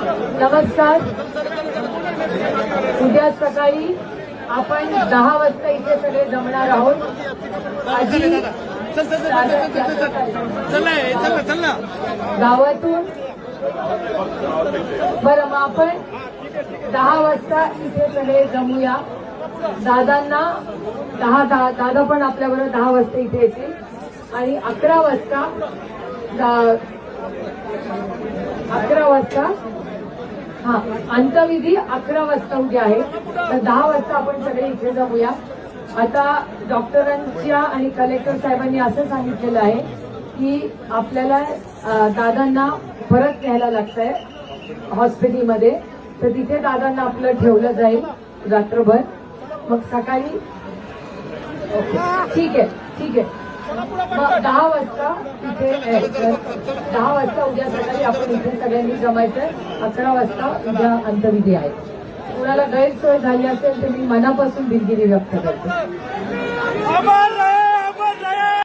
नमस्कार. उद्या सकाळी आपण 10 वाजता इथे सगळे जमणार आहोत. गावातून बरं, मग आपण 10 वाजता इथे सगळे जमूया. दादांना दादा पण आपल्याबरोबर 10 वाजता इथे येतील आणि 11 वाजता हा अंत्यविधी 11 वाजता उद्या आहे. तर 10 वाजता आपण सगळे इथे जमूया. आता डॉक्टरांच्या आणि कलेक्टर साहेबांनी असं सांगितलेलं आहे की आपल्याला दादांना परत न्यायला लागतंय हॉस्पिटलमध्ये. तर तिथे दादांना आपलं ठेवलं जाईल रात्रभर. मग सकाळी ठीक आहे. मग 10 वाजता तिथे 10 वाजता उद्या सकाळी आपण इथे सगळ्यांनी जमायचंय. 11 वाजता उद्या अंत्यविधी आहे. कुणाला गैरसोय झाली असेल तर मी मनापासून दिलगिरी व्यक्त करते.